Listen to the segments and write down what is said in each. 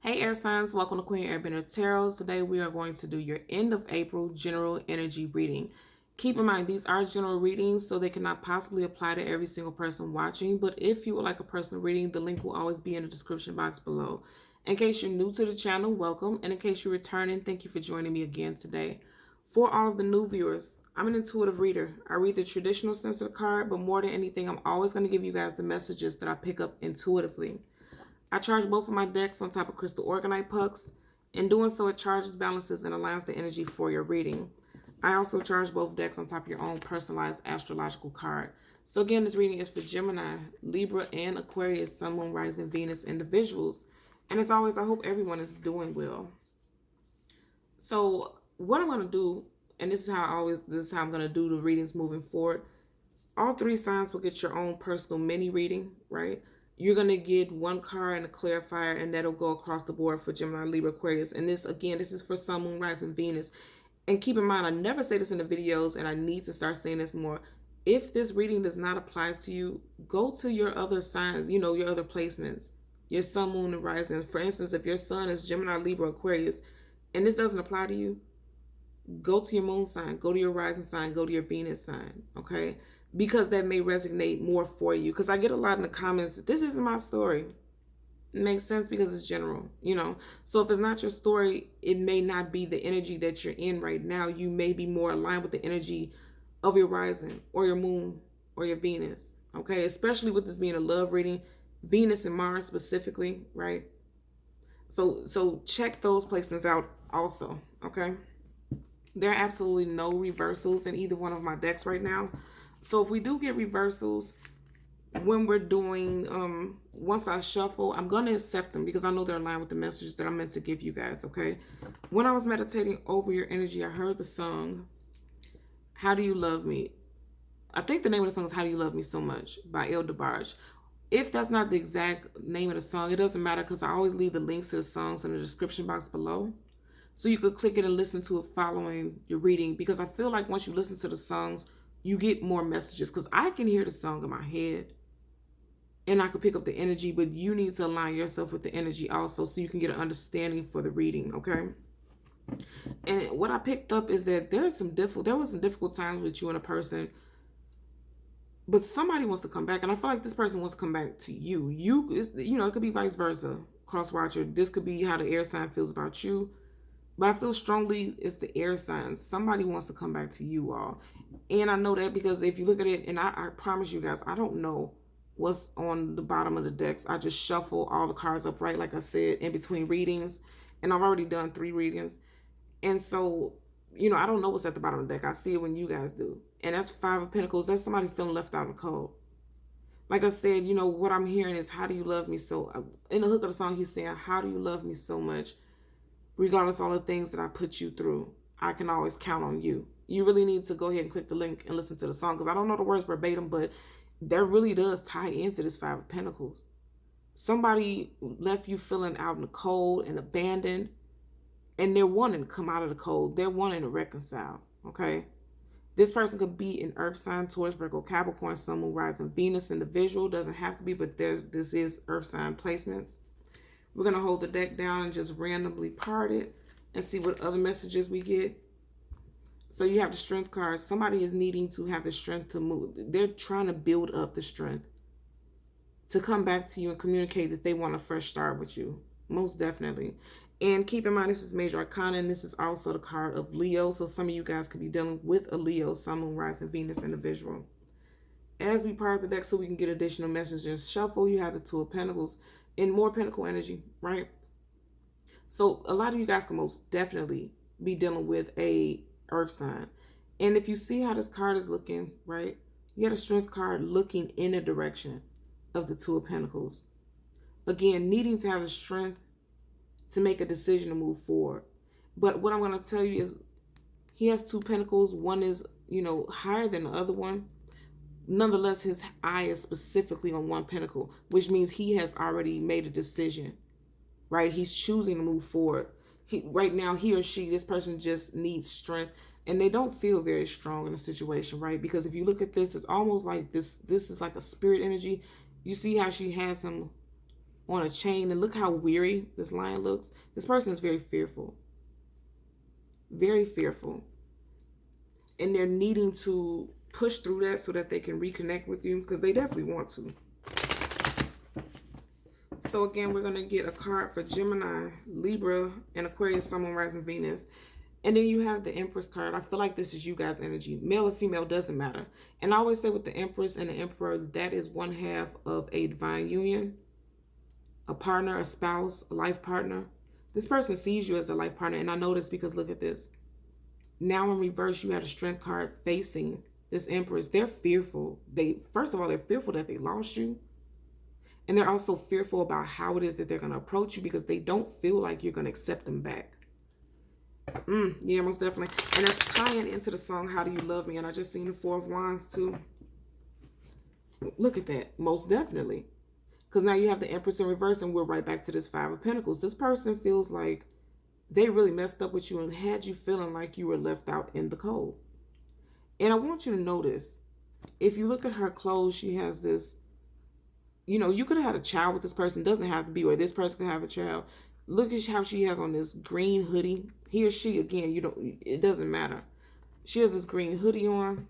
Hey air signs, welcome to Queen Airbender Tarot. Today we are going to do your end of April general energy reading. Keep in mind these are general readings, so they cannot possibly apply to every single person watching, but if you would like a personal reading, the link will always be in the description box below. In case you're new to the channel, welcome, and in case you're returning, thank you for joining me again today. For all of the new viewers, I'm an intuitive reader. I read the traditional sense of the card, but more than anything, I'm always going to give you guys the messages that I pick up intuitively. I charge both of my decks on top of crystal organite pucks. In doing so, it charges, balances, and aligns the energy for your reading. I also charge both decks on top of your own personalized astrological card. So again, this reading is for Gemini, Libra, and Aquarius, Sun, Moon, Rising, Venus individuals. And as always, I hope everyone is doing well. So what I'm going to do, and this is how I'm going to do the readings moving forward. All three signs will get your own personal mini reading, right? You're going to get one card and a clarifier, and that'll go across the board for Gemini, Libra, Aquarius. And this, again, this is for Sun, Moon, Rising, Venus. And keep in mind, I never say this in the videos, and I need to start saying this more. If this reading does not apply to you, go to your other signs, your other placements, your Sun, Moon, and Rising. For instance, if your Sun is Gemini, Libra, Aquarius, and this doesn't apply to you, go to your moon sign, go to your rising sign, go to your Venus sign, okay? Because that may resonate more for you. Because I get a lot in the comments, this isn't my story. It makes sense because it's general, So if it's not your story, it may not be the energy that you're in right now. You may be more aligned with the energy of your rising or your moon or your Venus, okay? Especially with this being a love reading, Venus and Mars specifically, right? So check those placements out also, okay? There are absolutely no reversals in either one of my decks right now. So if we do get reversals, when we're doing, once I shuffle, I'm going to accept them because I know they're aligned with the messages that I'm meant to give you guys, okay? When I was meditating over your energy, I heard the song, How Do You Love Me? I think the name of the song is How Do You Love Me So Much by El DeBarge. If that's not the exact name of the song, it doesn't matter because I always leave the links to the songs in the description box below. So you could click it and listen to it following your reading, because I feel like once you listen to the songs, you get more messages, because I can hear the song in my head and I could pick up the energy, but you need to align yourself with the energy also so you can get an understanding for the reading, okay? And what I picked up is that there was some difficult times with you and a person, but somebody wants to come back, and I feel like this person wants to come back to you. It could be vice versa, cross watcher. This could be how the air sign feels about you. But I feel strongly it's the air signs. Somebody wants to come back to you all. And I know that because if you look at it, and I promise you guys, I don't know what's on the bottom of the decks. I just shuffle all the cards up, right? Like I said, in between readings. And I've already done 3 readings. And so, I don't know what's at the bottom of the deck. I see it when you guys do. And that's 5 of Pentacles. That's somebody feeling left out in the cold. Like I said, what I'm hearing is, how do you love me so? In the hook of the song, he's saying, how do you love me so much? Regardless of all the things that I put you through, I can always count on you. You really need to go ahead and click the link and listen to the song, because I don't know the words verbatim, but that really does tie into this 5 of Pentacles. Somebody left you feeling out in the cold and abandoned, and they're wanting to come out of the cold. They're wanting to reconcile, okay? This person could be an Earth sign, Taurus, Virgo, Capricorn, Sun, Moon, Rising, Venus individual. Doesn't have to be, but this is Earth sign placements. We're going to hold the deck down and just randomly part it and see what other messages we get. So you have the Strength card. Somebody is needing to have the strength to move. They're trying to build up the strength to come back to you and communicate that they want a fresh start with you. Most definitely. And keep in mind, this is Major Arcana, and this is also the card of Leo. So some of you guys could be dealing with a Leo, Sun, Moon, Rising, Venus individual. As we part the deck so we can get additional messages, shuffle, you have the 2 of Pentacles. And more Pentacle energy, right? So a lot of you guys can most definitely be dealing with a Earth sign. And if you see how this card is looking, right? You got a Strength card looking in the direction of the 2 of Pentacles. Again, needing to have the strength to make a decision to move forward. But what I'm going to tell you is he has 2 Pentacles. One is, higher than the other one. Nonetheless, his eye is specifically on 1 pentacle, which means he has already made a decision, right? He's choosing to move forward. Right now, he or she, this person just needs strength, and they don't feel very strong in a situation, right? Because if you look at this, it's almost like this is like a spirit energy. You see how she has him on a chain. And look how weary this lion looks. This person is very fearful. Very fearful. And they're needing to push through that so that they can reconnect with you, because they definitely want to. So again, we're going to get a card for Gemini, Libra, and Aquarius, Sun, Moon, Rising, Venus. And then you have the Empress card. I feel like this is you guys' energy. Male or female, doesn't matter. And I always say with the Empress and the Emperor, that is one half of a divine union. A partner, a spouse, a life partner. This person sees you as a life partner. And I know this because look at this. Now in reverse, you have a Strength card facing this Empress. They're fearful. First of all, they're fearful that they lost you. And they're also fearful about how it is that they're going to approach you, because they don't feel like you're going to accept them back. Yeah, most definitely. And that's tying into the song, How Do You Love Me? And I just seen the Four of Wands too. Look at that. Most definitely. Because now you have the Empress in reverse, and we're right back to this Five of Pentacles. This person feels like they really messed up with you and had you feeling like you were left out in the cold. And I want you to notice, if you look at her clothes, she has this, you know, you could have had a child with this person. It doesn't have to be where this person could have a child. Look at how she has on this green hoodie. He or she, again, it doesn't matter. She has this green hoodie on.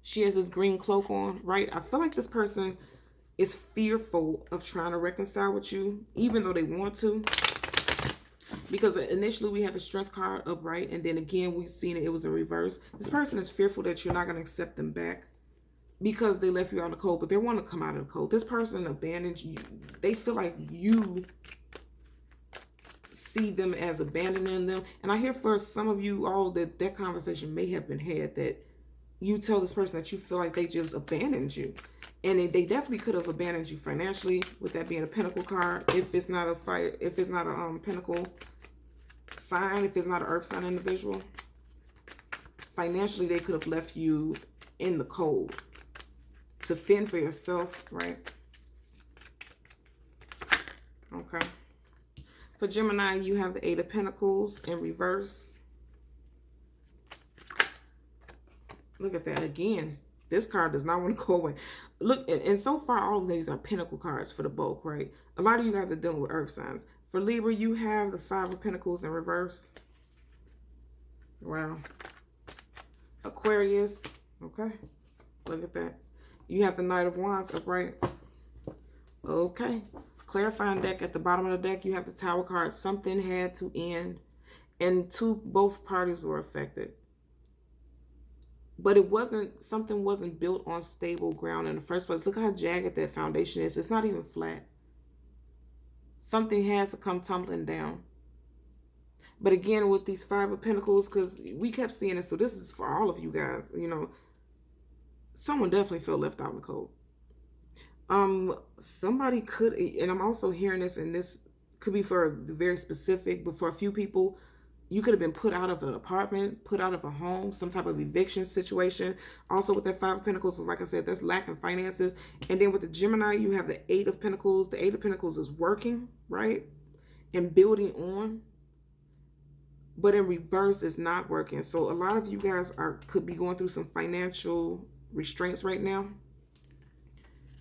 She has this green cloak on, right? I feel like this person is fearful of trying to reconcile with you, even though they want to. Because initially we had the Strength card upright, and then again we've seen it was in reverse. This person is fearful that you're not going to accept them back because they left you out in the cold, but they want to come out of the cold. This person abandoned you. They feel like you see them as abandoning them. And I hear for some of you all that conversation may have been had, that you tell this person that you feel like they just abandoned you. And they definitely could have abandoned you financially, with that being a Pentacle card. If it's not a fire, if it's not a Pentacle sign, if it's not an Earth sign individual, financially they could have left you in the cold to fend for yourself, right? Okay. For Gemini, you have the Eight of Pentacles in reverse. Look at that again. This card does not want to go away. Look, and so far, all of these are Pentacle cards for the bulk, right? A lot of you guys are dealing with Earth signs. For Libra, you have the Five of Pentacles in reverse. Wow. Aquarius, okay. Look at that. You have the Knight of Wands upright. Okay. Clarifying deck at the bottom of the deck, you have the Tower card. Something had to end, and both parties were affected. But something wasn't built on stable ground in the first place. Look how jagged that foundation is. It's not even flat. Something had to come tumbling down. But again, with these Five of Pentacles, because we kept seeing this, so this is for all of you guys, you know, someone definitely felt left out in the cold. Somebody could, and I'm also hearing this, and this could be for very specific, but for a few people, you could have been put out of an apartment, put out of a home, some type of eviction situation. Also with that Five of Pentacles, like I said, that's lacking finances. And then with the Gemini, you have the Eight of Pentacles. The Eight of Pentacles is working, right? And building on. But in reverse, it's not working. So a lot of you guys could be going through some financial restraints right now.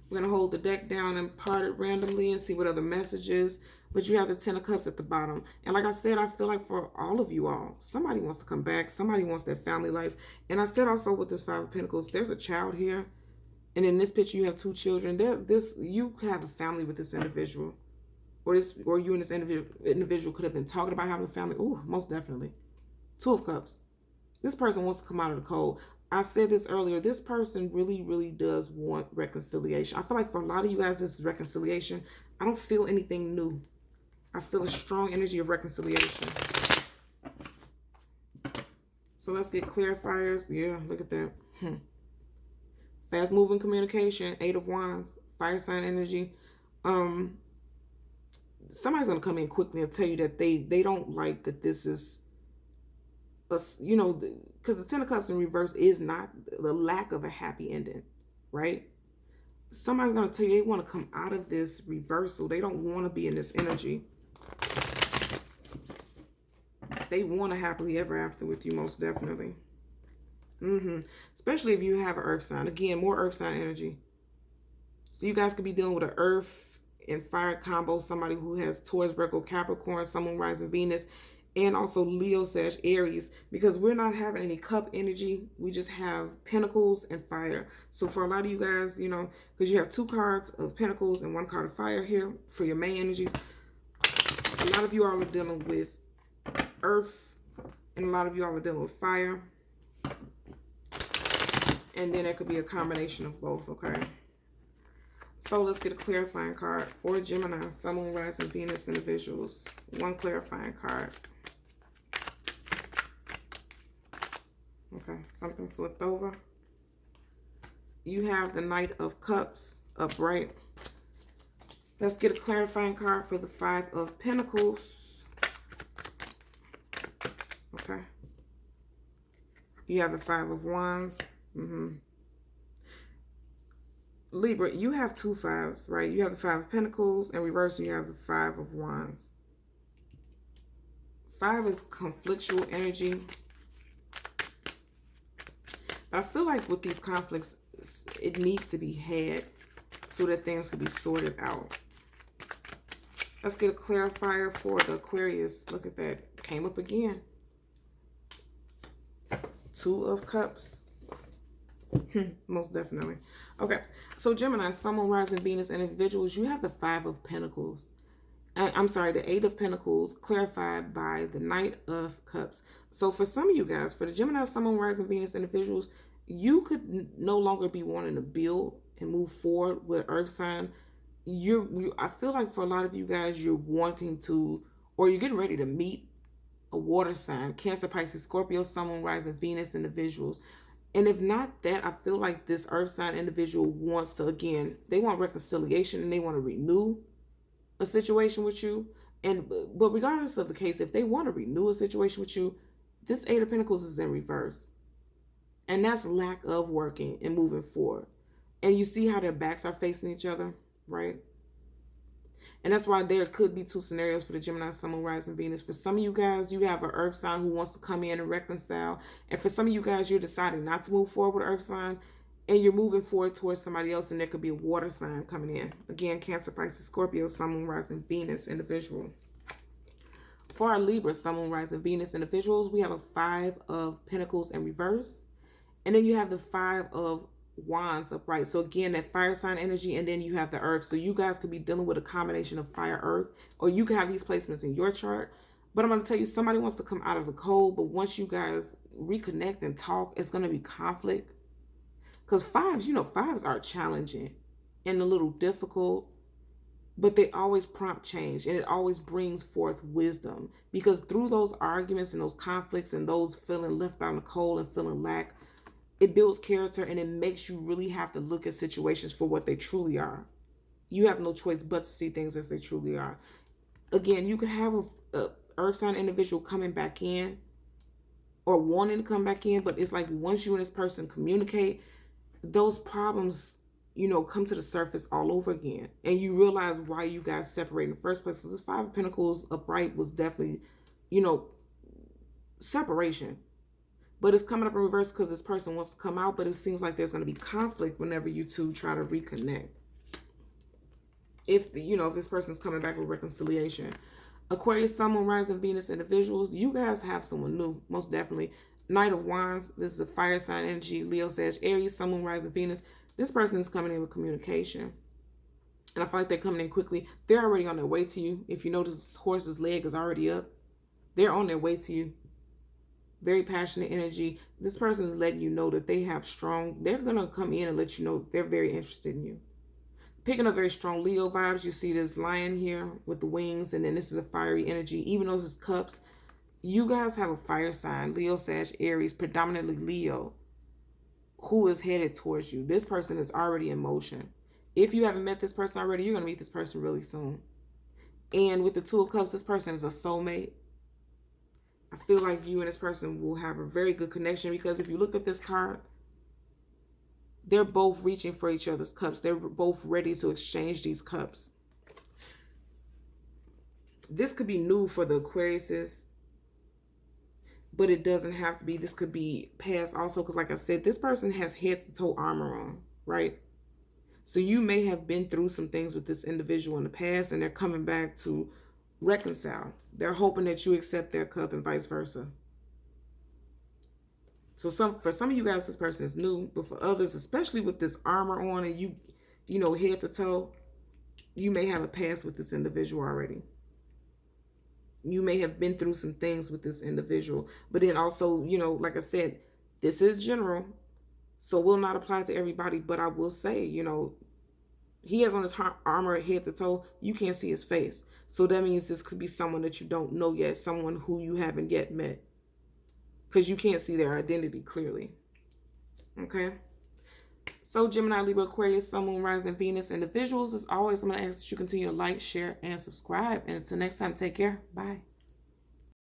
We're going to hold the deck down and part it randomly and see what other messages. But you have the Ten of Cups at the bottom. And like I said, I feel like for all of you all, somebody wants to come back. Somebody wants their family life. And I said also with this Five of Pentacles, there's a child here. And in this picture, you have two children. You could have a family with this individual. Or you and this individual could have been talking about having a family. Ooh, most definitely. Two of Cups. This person wants to come out of the cold. I said this earlier. This person really, really does want reconciliation. I feel like for a lot of you guys, this is reconciliation. I don't feel anything new. I feel a strong energy of reconciliation. So let's get clarifiers. Yeah, look at that. Fast moving communication. Eight of Wands. Fire sign energy. Somebody's going to come in quickly and tell you that they don't like that this is, you know, because the Ten of Cups in reverse is not the lack of a happy ending, right? Somebody's going to tell you they want to come out of this reversal. They don't want to be in this energy. They want a happily ever after with you, most definitely. Especially if you have an Earth sign. Again, more Earth sign energy. So you guys could be dealing with an Earth and fire combo, somebody who has Taurus, Virgo, Capricorn, Sun, Moon, Rising, Venus, and also Leo, Sag, Aries, because we're not having any cup energy. We just have pentacles and fire. So for a lot of you guys, you know, because you have 2 cards of pentacles and 1 card of fire here for your main energies, a lot of you all are dealing with earth, and a lot of you all are dealing with fire. And then it could be a combination of both, okay? So let's get a clarifying card for Gemini, Sun, Moon, Rising, Venus individuals. 1 clarifying card. Okay, something flipped over. You have the Knight of Cups upright. Let's get a clarifying card for the 5 of Pentacles. Okay. You have the 5 of Wands. Libra, you have 2 5s, right? You have the 5 of Pentacles. In reverse, you have the 5 of Wands. 5 is conflictual energy. But I feel like with these conflicts, it needs to be had so that things can be sorted out. Let's get a clarifier for the Aquarius. Look at that. Came up again. 2 of Cups. Most definitely. Okay. So Gemini, Sun, Moon, Rising, Venus individuals, you have the 5 of Pentacles. I'm sorry, the 8 of Pentacles clarified by the Knight of Cups. So for some of you guys, for the Gemini, Sun, Moon, Rising, Venus individuals, you could no longer be wanting to build and move forward with Earth sign. I feel like for a lot of you guys, you're wanting to, or you're getting ready to meet a water sign, Cancer, Pisces, Scorpio, Sun, Moon, Rising, Venus individuals. And if not that, I feel like this Earth sign individual wants to, again, they want reconciliation and they want to renew a situation with you. But regardless of the case, if they want to renew a situation with you, this 8 of Pentacles is in reverse. And that's lack of working and moving forward. And you see how their backs are facing each other, right? And that's why there could be 2 scenarios for the Gemini, Sun, Moon, Rising, Venus. For some of you guys, you have an Earth sign who wants to come in and reconcile. And for some of you guys, you're deciding not to move forward with an Earth sign. And you're moving forward towards somebody else. And there could be a water sign coming in. Again, Cancer, Pisces, Scorpio, Sun, Moon, Rising, Venus individual. For our Libra, Sun, Moon, Rising, Venus individuals, we have a 5 of Pentacles in reverse. And then you have the 5 of Wands upright. So again, that fire sign energy, and then you have the earth. So you guys could be dealing with a combination of fire, earth, or you can have these placements in your chart. But I'm going to tell you, somebody wants to come out of the cold, but once you guys reconnect and talk, it's going to be conflict. Because 5s, you know, 5s are challenging and a little difficult, but they always prompt change, and it always brings forth wisdom. Because through those arguments and those conflicts and those feeling left out in the cold and feeling lack, it builds character, and it makes you really have to look at situations for what they truly are. You have no choice but to see things as they truly are. Again, you could have a Earth sign individual coming back in or wanting to come back in, but it's like once you and this person communicate, those problems, you know, come to the surface all over again. And you realize why you guys separated in the first place. So this 5 of Pentacles upright was definitely, you know, separation. But it's coming up in reverse because this person wants to come out, but it seems like there's going to be conflict whenever you two try to reconnect. If this person's coming back with reconciliation. Aquarius, Sun, Moon, Rising, Venus individuals, you guys have someone new, most definitely. Knight of Wands, this is a fire sign energy, Leo, Sag, Aries, Sun, Moon, Rising, Venus. This person is coming in with communication. And I feel like they're coming in quickly. They're already on their way to you. If you notice, this horse's leg is already up. They're on their way to you. Very passionate energy. This person is letting you know that they have they're going to come in and let you know they're very interested in you. Picking up very strong Leo vibes. You see this lion here with the wings, and then this is a fiery energy. Even though this is cups, you guys have a fire sign, Leo, Sag, Aries, predominantly Leo, who is headed towards you. This person is already in motion. If you haven't met this person already, you're going to meet this person really soon. And with the 2 of Cups, this person is a soulmate. I feel like you and this person will have a very good connection, because if you look at this card, they're both reaching for each other's cups. They're both ready to exchange these cups. This could be new for the Aquariuses, but it doesn't have to be. This could be past also, because like I said, this person has head to toe armor on, right? So you may have been through some things with this individual in the past, and they're coming back to reconcile. They're hoping that you accept their cup and vice versa. So for some of you guys, this person is new, but for others, especially with this armor on and you know, head to toe, you may have a past with this individual already. You may have been through some things with this individual, but then also, you know, like I said, this is general, so will not apply to everybody. But I will say, you know, he has on his armor head to toe. You can't see his face, so that means this could be someone that you don't know yet, someone who you haven't yet met, because you can't see their identity clearly. Okay. So Gemini, Libra, Aquarius, Sun, Moon, Rising, Venus individuals, as always, I'm going to ask that you continue to like, share, and subscribe. And until next time, take care. Bye.